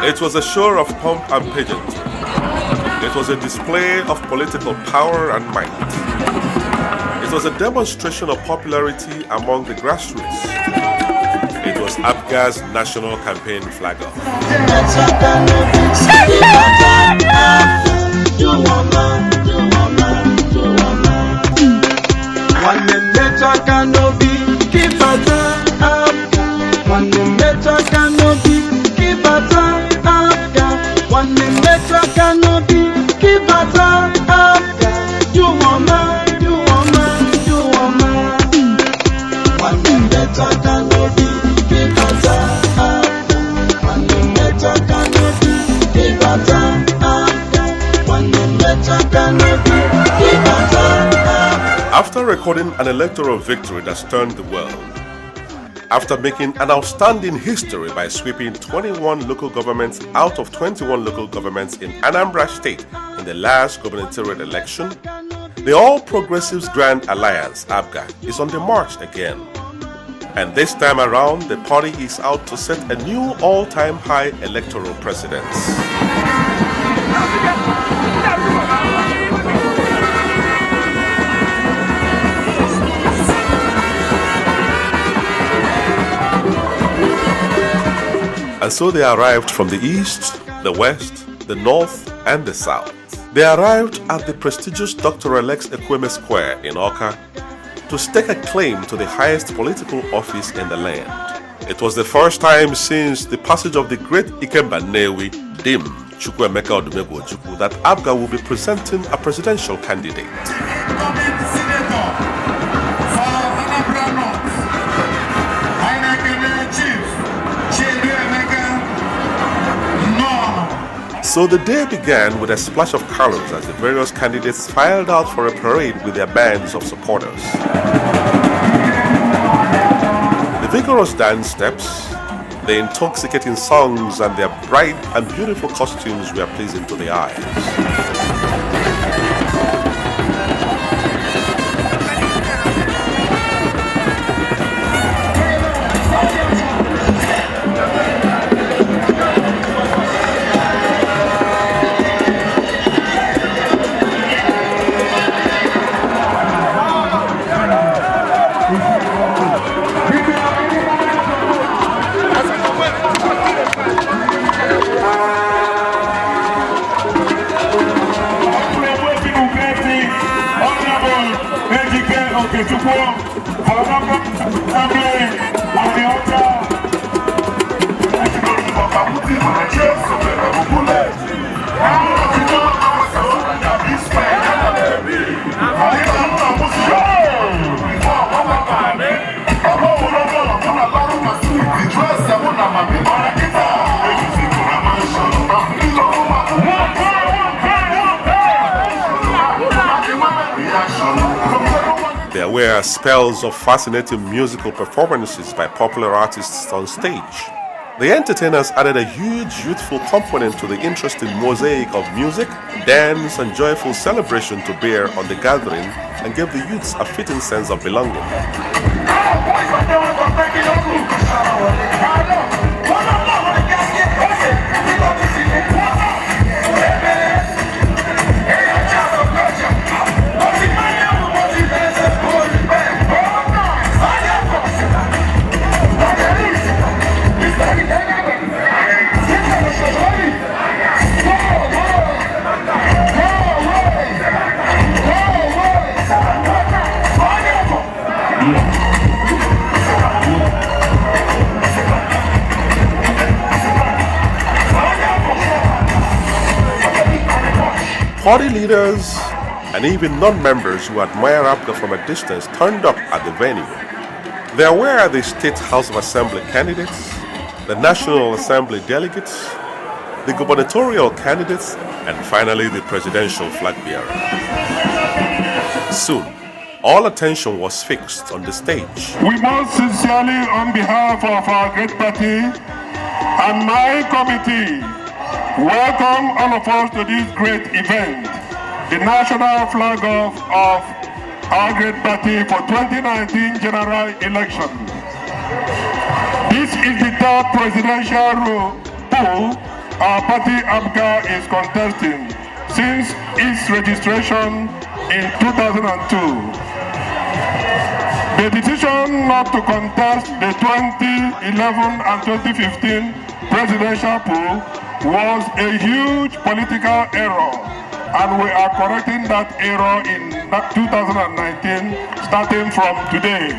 It was a show of pomp and pageantry. It was a display of political power and might. It was a demonstration of popularity among the grassroots. It was Apga's national campaign Flagoff. After recording an electoral victory that stunned the world, after making an outstanding history by sweeping 21 local governments out of 21 local governments in Anambra State in the last gubernatorial election, the All Progressives Grand Alliance, Apga, is on the march again. And this time around, the party is out to set a new all-time high electoral precedence. And so they arrived from the east, the west, the north, and the south. They arrived at the prestigious Dr. Alex Ekweme Square in Awka to stake a claim to the highest political office in the land. It was the first time since the passage of the great Ikemba Nnewi, Dim Chukwuemeka Odumegwu Ojukwu, that Apga will be presenting a presidential candidate. So the day began with a splash of colors as the various candidates filed out for a parade with their bands of supporters. The vigorous dance steps, the intoxicating songs, and their bright and beautiful costumes were pleasing to the eyes. There were spells of fascinating musical performances by popular artists on stage. The entertainers added a huge youthful component to the interesting mosaic of music, dance, and joyful celebration to bear on the gathering and gave the youths a fitting sense of belonging. Party leaders and even non-members who admire Apga from a distance turned up at the venue. There were the State House of Assembly candidates, the National Assembly delegates, the gubernatorial candidates, and finally the presidential flag bearer. Soon, all attention was fixed on the stage. We most sincerely, on behalf of our great party and my committee, welcome all of us to this great event. the national Flagoff of our great party for 2019 general election. This is the third presidential poll our party Apga is contesting since its registration in 2002. The decision not to contest the 2011 and 2015 presidential poll was a huge political error, and we are correcting that error in 2019, starting from today.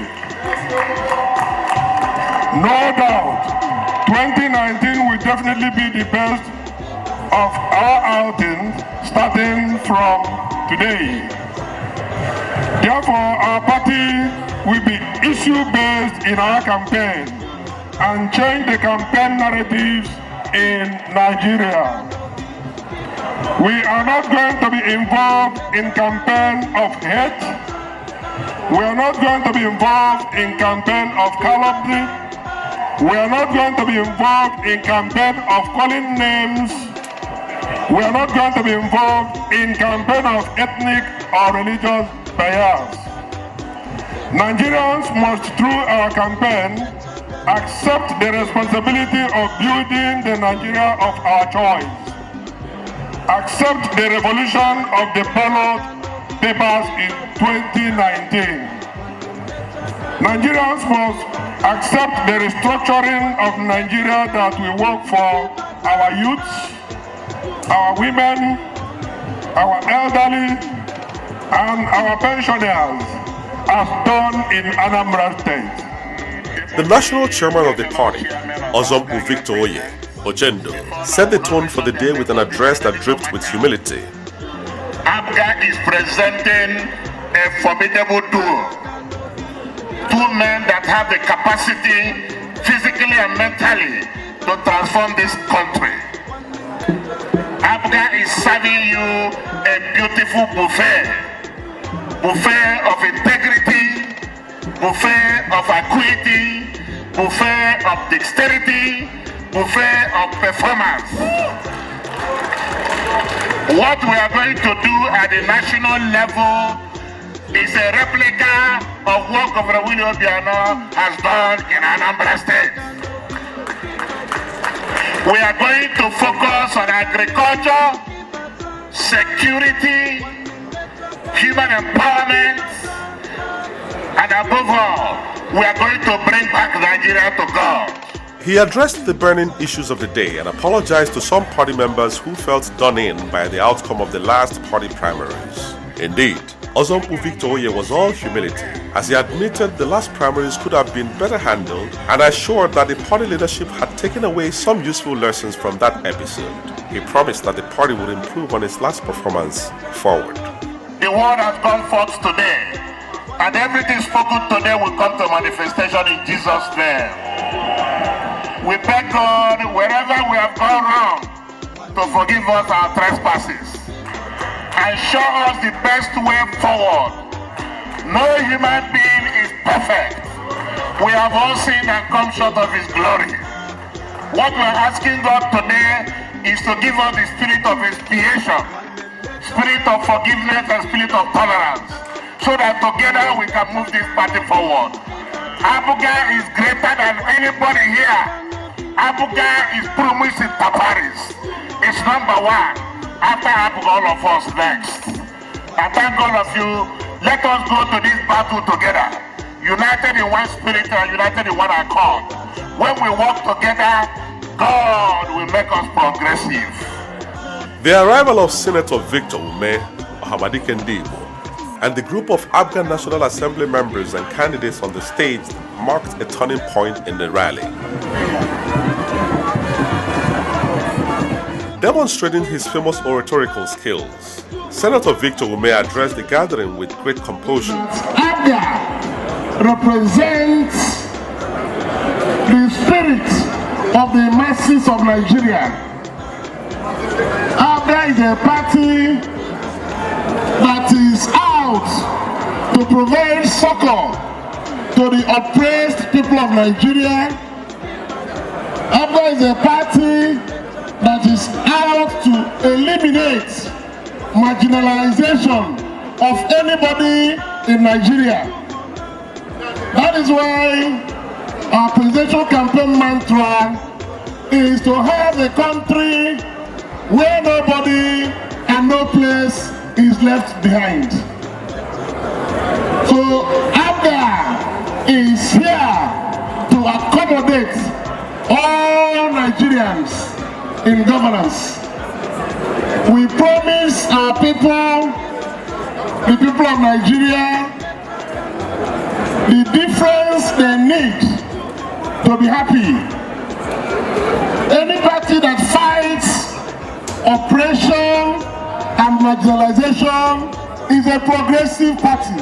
No doubt, 2019 will definitely be the best of our outings, starting from today. Therefore, our party will be issue-based in our campaign and change the campaign narratives in Nigeria. We are not going to be involved in campaign of hate. We are not going to be involved in campaign of calumny. We are not going to be involved in campaign of calling names. We are not going to be involved in campaign of ethnic or religious bias. Nigerians must, through our campaign, accept the responsibility of building the Nigeria of our choice. Accept the revolution of the ballot papers in 2019. Nigerians must accept the restructuring of Nigeria that will work for our youths, our women, our elderly, and our pensioners, as done in Anambra State. The national chairman of the party, Ozompu Victor Ojukwu, set the tone for the day with an address that dripped with humility. Apga is presenting a formidable duo. Two men that have the capacity, physically and mentally, to transform this country. Apga is serving you a beautiful buffet of integrity, buffet of acuity, buffet of dexterity, buffet of performance. What we are going to do at the national level is a replica of what Governor William Obiano has done in Anambra State. We are going to focus on agriculture, security, human empowerment, and above all, we are going to bring back Nigeria to God. He addressed the burning issues of the day and apologized to some party members who felt done in by the outcome of the last party primaries. Indeed, Ozompu Victor Ojukwu was all humility, as he admitted the last primaries could have been better handled and assured that the party leadership had taken away some useful lessons from that episode. He promised that the party would improve on its last performance forward. The word has gone forth today, and everything spoken today will come to manifestation in Jesus' name. We beg God, wherever we have gone wrong, to forgive us our trespasses and show us the best way forward. No human being is perfect. We have all sinned and come short of His glory. What we are asking God today is to give us the spirit of expiation, spirit of forgiveness, and spirit of tolerance, so that together we can move this party forward. Apga is greater than anybody here. Apga is promised in Taparis. It's number one. After Apga, all of us next. I thank all of you. Let us go to this battle together, united in one spirit and united in one accord. When we work together, God will make us progressive. The arrival of Senator Victor Ojukwu and the group of Apga National Assembly members and candidates on the stage marked a turning point in the rally. Demonstrating his famous oratorical skills, Senator Victor addressed the gathering with great composure. Apga represents the spirit of the masses of Nigeria. Apga is a party that is out to provide succor to the oppressed people of Nigeria. Apga is a party that is out to eliminate marginalization of anybody in Nigeria. That is why our presidential campaign mantra is to have a country where nobody and no place is left behind. So Apga is here to accommodate all Nigerians in governance. We promise our people, the people of Nigeria, the difference they need to be happy. Any party that fights oppression and marginalization is a progressive party.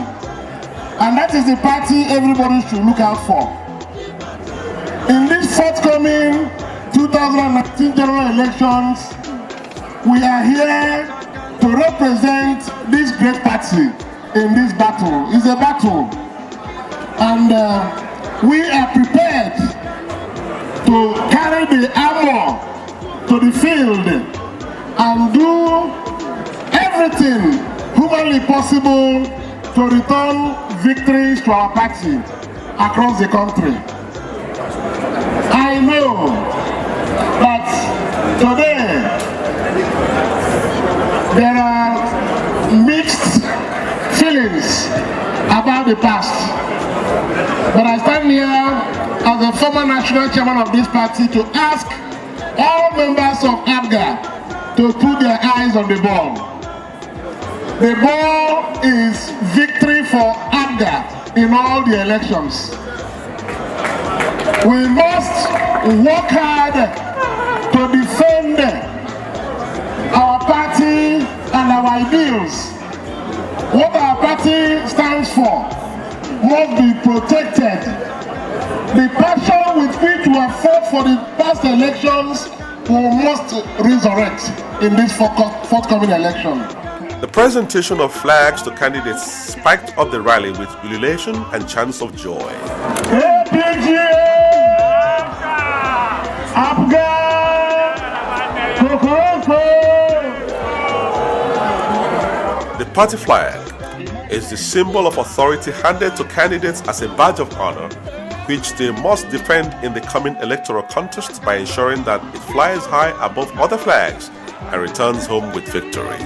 And that is the party everybody should look out for. In this forthcoming 2019 general elections, we are here to represent this great party in this battle. It's a battle. And we are prepared to carry the armor to the field and do everything humanly possible to return victories to our party across the country. I know that today there are mixed feelings about the past. But I stand here as the former national chairman of this party to ask all members of Apga to put their eyes on the ball. The ball is victory for Apga in all the elections. We must work hard to defend our party and our ideals. What our party stands for must be protected. The passion with which we have fought for the past elections we must resurrect in this forthcoming election. The presentation of flags to candidates spiked up the rally with ululation and chants of joy. Apga! The party flag is the symbol of authority handed to candidates as a badge of honor, which they must defend in the coming electoral contest by ensuring that it flies high above other flags and returns home with victory.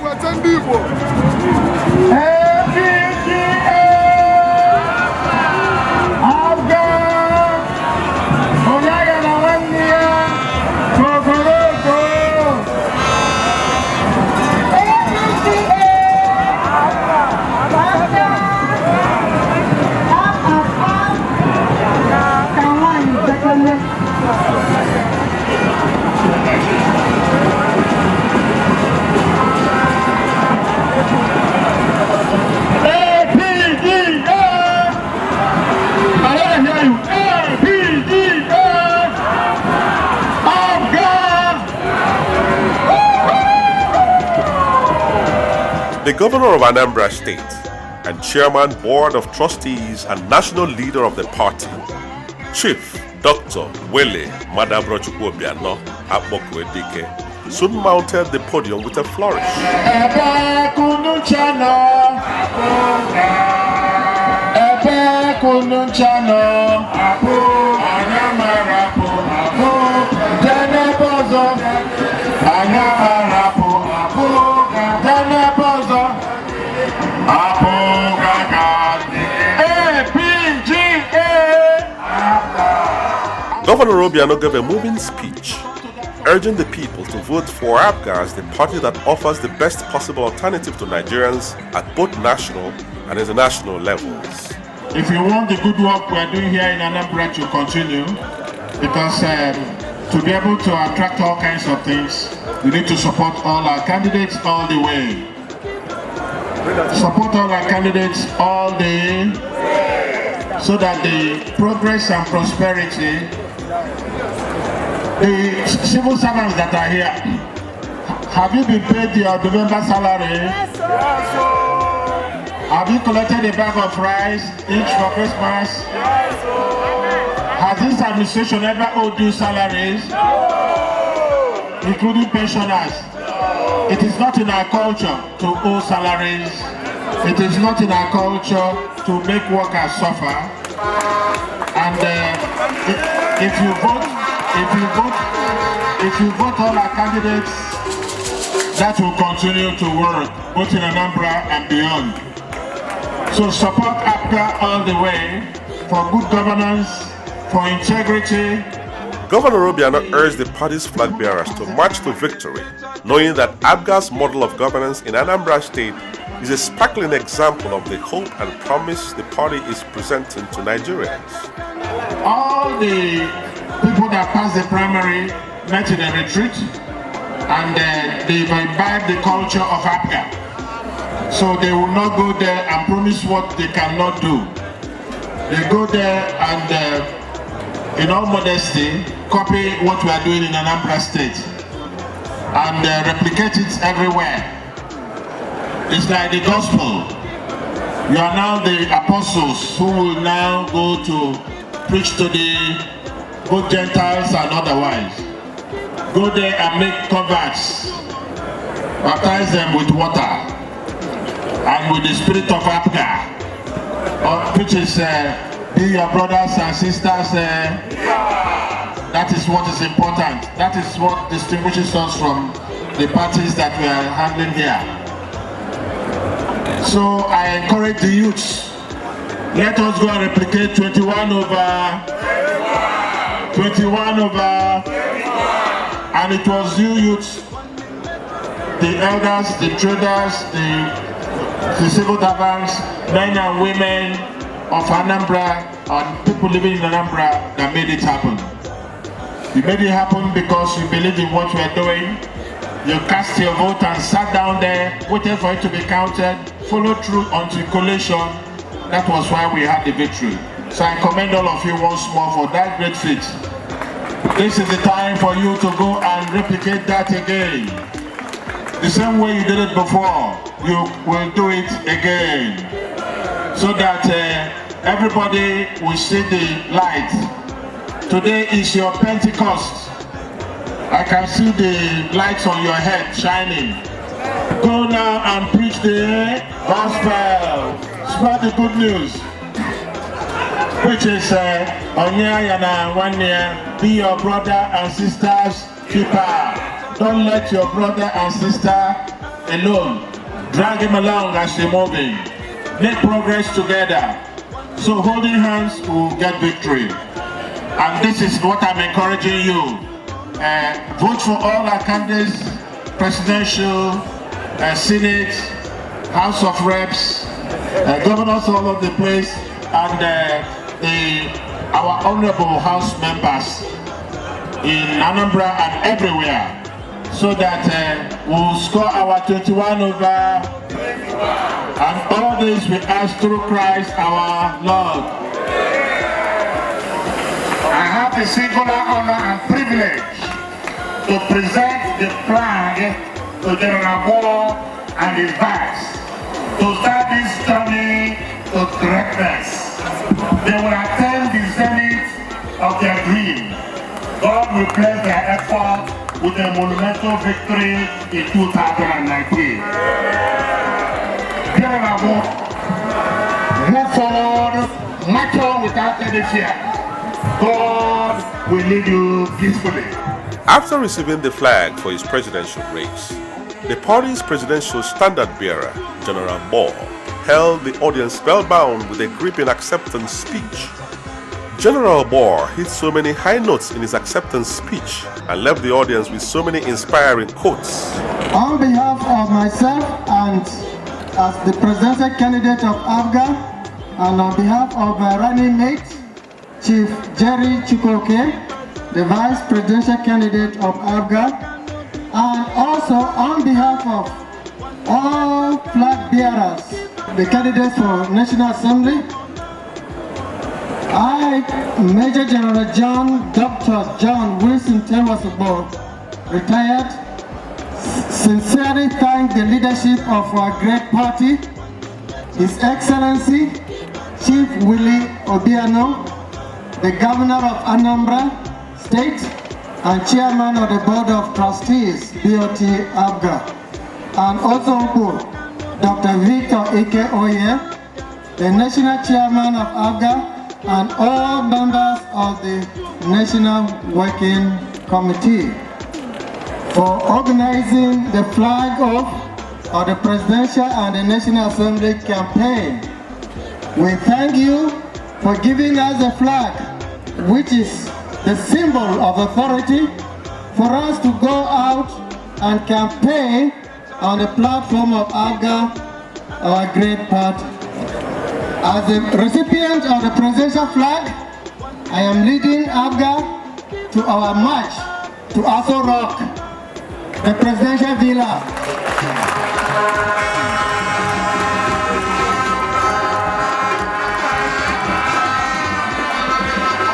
The governor of Anambra State and chairman board of trustees and national leader of the party, Chief Dr. Wele Madabro Chukwuemeka Odumegwu soon mounted the podium with a flourish. Governor Obiano gave a moving speech, urging the people to vote for Apga as the party that offers the best possible alternative to Nigerians at both national and international levels. If you want the good work we are doing here in Anambra to continue, because to be able to attract all kinds of things, we need to support all our candidates all the way. Support all our candidates all day, so that the progress and prosperity, the civil servants that are here, have you been paid your November salary? Yes, have you collected a bag of rice each for Christmas? Yes, has this administration ever owed you salaries? Including pensioners? It is not in our culture to owe salaries. It is not in our culture to make workers suffer. And if you vote all our candidates, that will continue to work, both in Anambra and beyond. So support Apga all the way for good governance, for integrity. Governor Obiano urged the party's flag bearers to march to victory, knowing that Apga's model of governance in Anambra State is a sparkling example of the hope and promise the party is presenting to Nigerians. All the people that passed the primary met in a retreat, and they've imbibed the culture of Apga. So they will not go there and promise what they cannot do. They go there and in all modesty, copy what we are doing in Anambra State and replicate it everywhere. It's like the gospel. You are now the apostles who will now go to preach to the both Gentiles and otherwise. Go there and make converts, baptize them with water and with the spirit of Apga, which is be your brothers and sisters. That is what is important. That is what distinguishes us from the parties that we are handling here. So I encourage the youths, let us go and replicate 21 over, and it was you youths, the elders, the traders, the civil servants, men and women of Anambra and people living in Anambra that made it happen. You made it happen because you believed in what we are doing. You cast your vote and sat down there, waiting for it to be counted, followed through until collation. That was why we had the victory. So I commend all of you once more for that great feat. This is the time for you to go and replicate that again. The same way you did it before, you will do it again. So that everybody will see the light. Today is your Pentecost. I can see the lights on your head shining. Go now and preach the gospel. Spread the good news. Which is Onya Yana Wanya, be your brother and sister's keeper. Don't let your brother and sister alone. Drag him along as you're moving. Make progress together. So holding hands will get victory. And this is what I'm encouraging you. Vote for all our candidates, presidential, Senate, House of Reps, governors all over the place, and our honorable House members in Anambra and everywhere, so that we'll score our 21 over, and all this we ask through Christ our Lord. I have the singular honor and privilege to present the flag to General Moore and his vice to start this journey to greatness. They will attain the zenith of their dream. God will bless their effort with a monumental victory in 2019. General Moore, move forward, march on without any fear. God will lead you peacefully. After receiving the flag for his presidential race, the party's presidential standard bearer, General Moore, held the audience spellbound with a gripping acceptance speech. General Moore hit so many high notes in his acceptance speech and left the audience with so many inspiring quotes. On behalf of myself and as the presidential candidate of Apga, and on behalf of my running mate, Chief Jerry Chukwuemeka, the vice presidential candidate of Apga, and also on behalf of all flag bearers, the candidates for National Assembly, I, Major General Dr. John Wilson Temwasubo, retired, sincerely thank the leadership of our great party, His Excellency Chief Willie Obiano, the Governor of Anambra State and Chairman of the Board of Trustees, BOT Apga. and Osonko, Dr. Victor Ike Oye, the National Chairman of Apga, and all members of the National Working Committee for organizing the Flagoff of the Presidential and the National Assembly campaign. We thank you for giving us a flag, which is the symbol of authority, for us to go out and campaign on the platform of Apga, our great party. As the recipient of the presidential flag, I am leading Apga to our march to Aso Rock, the presidential villa.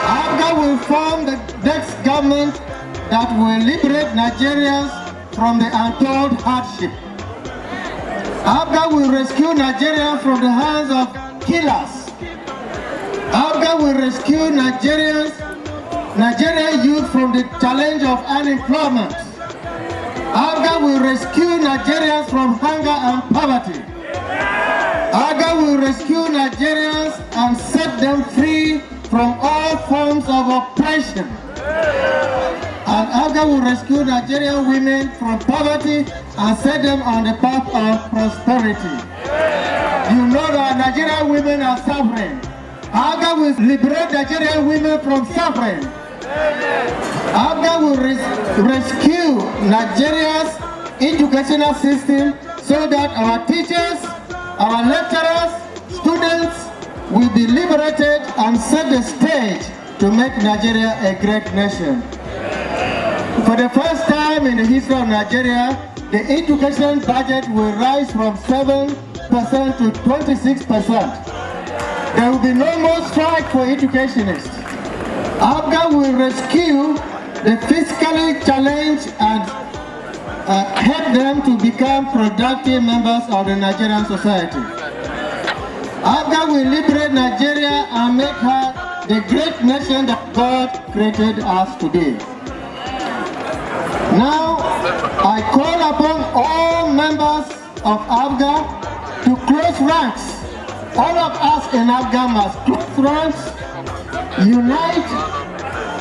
Apga will form the next government that will liberate Nigerians from the untold hardship. Apga will rescue Nigeria from the hands of killers. Apga will rescue Nigerian youth from the challenge of unemployment. Apga will rescue Nigerians from hunger and poverty. Apga will rescue Nigerians and set them free from all forms of oppression. And Apga will rescue Nigerian women from poverty and set them on the path of prosperity. You know that Nigerian women are suffering. Apga will liberate Nigerian women from suffering. Apga will rescue Nigeria's educational system so that our teachers, our lecturers, students will be liberated and set the stage to make Nigeria a great nation. For the first time in the history of Nigeria, the education budget will rise from 7% to 26%. There will be no more strike for educationists. Apga will rescue the fiscally challenged and help them to become productive members of the Nigerian society. Apga will liberate Nigeria and make her the great nation that God created us to be. Now, I call upon all members of Apga to close ranks. All of us in Apga must close ranks, unite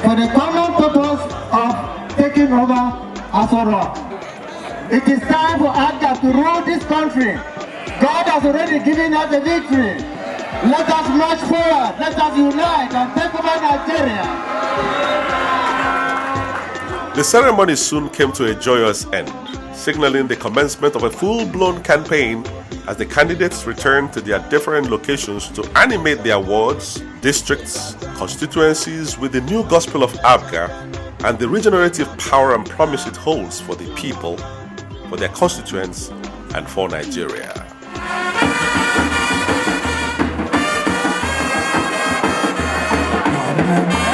for the common purpose of taking over Aso Rock. It is time for Apga to rule this country. God has already given us the victory. Let us march forward, let us unite and take over Nigeria. The ceremony soon came to a joyous end, signaling the commencement of a full-blown campaign as the candidates returned to their different locations to animate their wards, districts, constituencies with the new gospel of Apga and the regenerative power and promise it holds for the people, for their constituents, and for Nigeria. Amen.